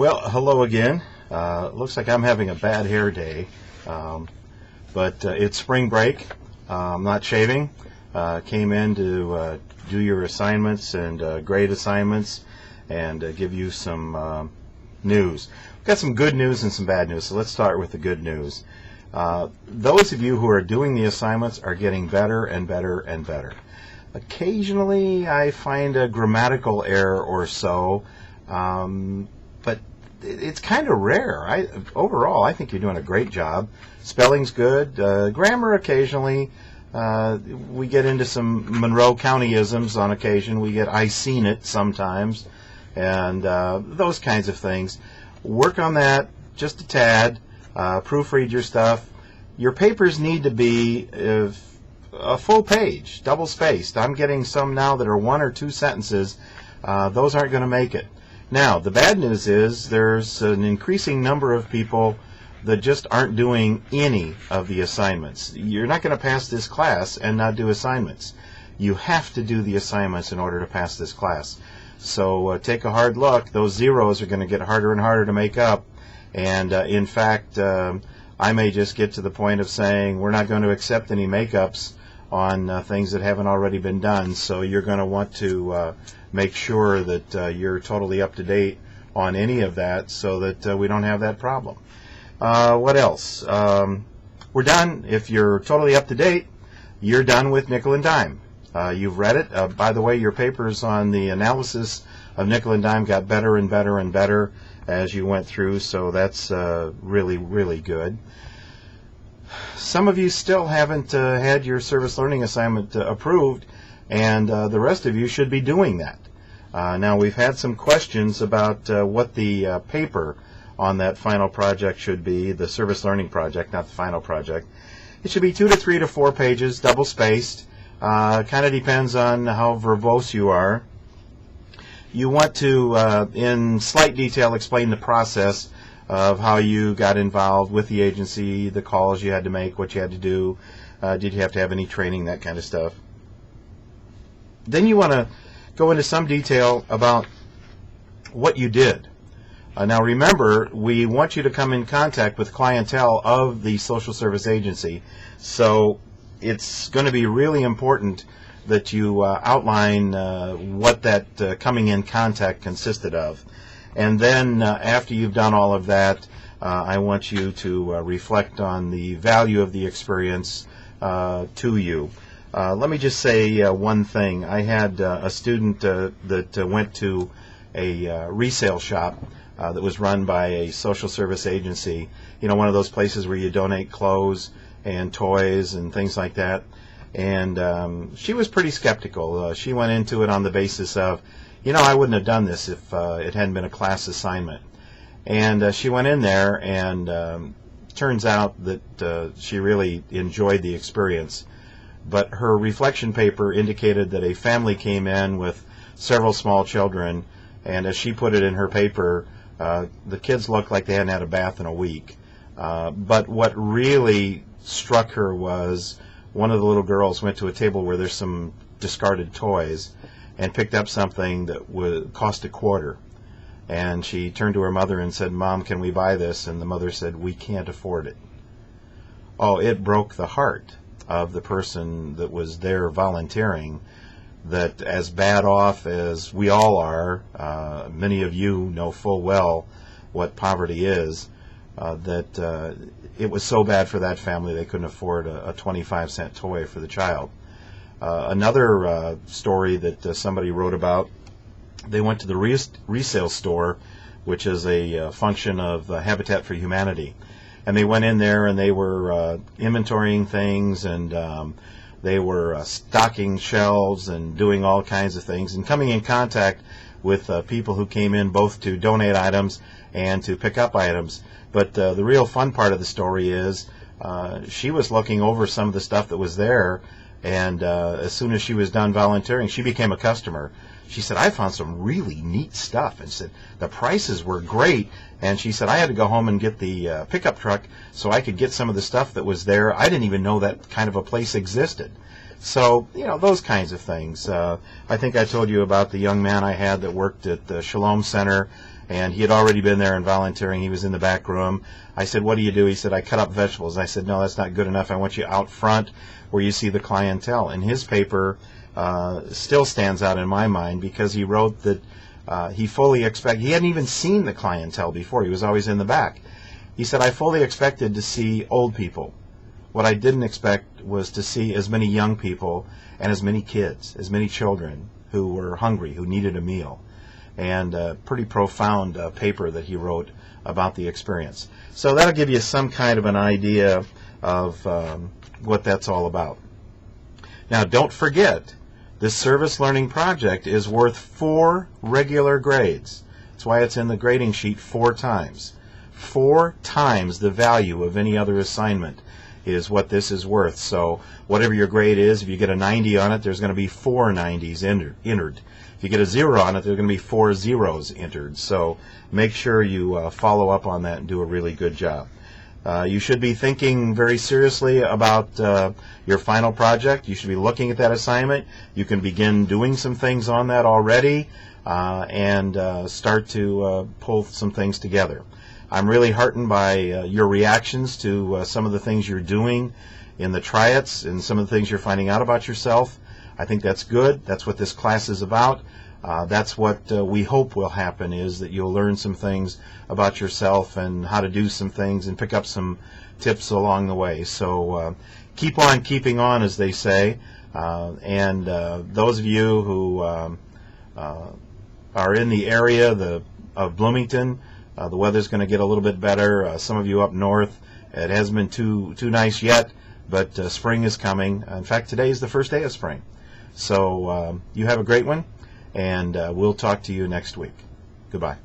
Well, hello again. Looks like I'm having a bad hair day, but it's spring break. I'm not shaving. Came in to do your assignments and grade assignments and give you some news. We've got some good news and some bad news, so let's start with the good news. Those of you who are doing the assignments are getting better and better and better. Occasionally I find a grammatical error or so, but it's kind of rare. Overall, I think you're doing a great job. Spelling's good. Grammar occasionally. We get into some Monroe County-isms on occasion. We get I seen it sometimes, and those kinds of things. Work on that just a tad. Proofread your stuff. Your papers need to be a full page, double-spaced. I'm getting some now that are 1 or 2 sentences. Those aren't going to make it. Now, the bad news is there's an increasing number of people that just aren't doing any of the assignments. You're not going to pass this class and not do assignments. You have to do the assignments in order to pass this class. So take a hard look. Those zeros are going to get harder and harder to make up. And in fact, I may just get to the point of saying we're not going to accept any makeups on things that haven't already been done. So you're going to want to make sure that you're totally up to date on any of that so that we don't have that problem. What else? We're done. If you're totally up to date, you're done with nickel and dime. You've read it. By the way, your papers on the analysis of nickel and dime got better and better and better as you went through, so that's really, really good. Some of you still haven't had your service learning assignment approved, and the rest of you should be doing that. Now, we've had some questions about what the paper on that final project should be, the service learning project, not the final project. It should be 2 to 3 to 4 pages, double-spaced. Kind of depends on how verbose you are. You want to, in slight detail, explain the process of how you got involved with the agency, the calls you had to make, what you had to do, did you have to have any training, that kind of stuff. Then you want to go into some detail about what you did. Now remember, we want you to come in contact with clientele of the social service agency, so it's going to be really important that you outline what that coming in contact consisted of. And then after you've done all of that, I want you to reflect on the value of the experience to you. Let me just say one thing. I had a student that went to a resale shop that was run by a social service agency, you know, one of those places where you donate clothes and toys and things like that. And she was pretty skeptical. She went into it on the basis of, you know, I wouldn't have done this if it hadn't been a class assignment. And she went in there, and turns out that she really enjoyed the experience. But her reflection paper indicated that a family came in with several small children, and as she put it in her paper, the kids looked like they hadn't had a bath in a week. But what really struck her was one of the little girls went to a table where there's some discarded toys and picked up something that would cost $0.25. And she turned to her mother and said, "Mom, can we buy this?" And the mother said, "We can't afford it." Oh, it broke the heart of the person that was there volunteering, that as bad off as we all are, many of you know full well what poverty is, that it was so bad for that family they couldn't afford a 25-cent toy for the child. Another story that somebody wrote about, they went to the resale store, which is a function of Habitat for Humanity. And they went in there and they were inventorying things, and they were stocking shelves and doing all kinds of things and coming in contact with people who came in both to donate items and to pick up items. But the real fun part of the story is she was looking over some of the stuff that was there, and as soon as she was done volunteering, she became a customer. She said, "I found some really neat stuff," and said the prices were great. And she said, "I had to go home and get the pickup truck so I could get some of the stuff that was there. I didn't even know that kind of a place existed." So, those kinds of things. I think I told you about the young man I had that worked at the Shalom Center, and he had already been there and volunteering. He was in the back room. I said, what do you do? He said, I cut up vegetables. I said, no, that's not good enough. I want you out front where you see the clientele. And his paper still stands out in my mind because he wrote that he fully expected, he hadn't even seen the clientele before. He was always in the back. He said, I fully expected to see old people. What I didn't expect was to see as many young people and as many kids, as many children who were hungry, who needed a meal. And a pretty profound paper that he wrote about the experience. So that'll give you some kind of an idea of what that's all about. Now, don't forget, this service learning project is worth 4 regular grades. That's why it's in the grading sheet 4 times. 4 times the value of any other assignment is what this is worth. So whatever your grade is, if you get a 90 on it, there's going to be 4 90s entered. If you get a 0 on it, there's going to be 4 zeros entered. So make sure you follow up on that and do a really good job. You should be thinking very seriously about your final project. You should be looking at that assignment. You can begin doing some things on that already and start to pull some things together. I'm really heartened by your reactions to some of the things you're doing in the tryouts and some of the things you're finding out about yourself. I think that's good. That's what this class is about. That's what we hope will happen, is that you'll learn some things about yourself and how to do some things and pick up some tips along the way. So keep on keeping on, as they say. And those of you who are in the area of Bloomington, the weather's going to get a little bit better. Some of you up north, it hasn't been too nice yet, but spring is coming. In fact, today is the first day of spring. So you have a great one, and we'll talk to you next week. Goodbye.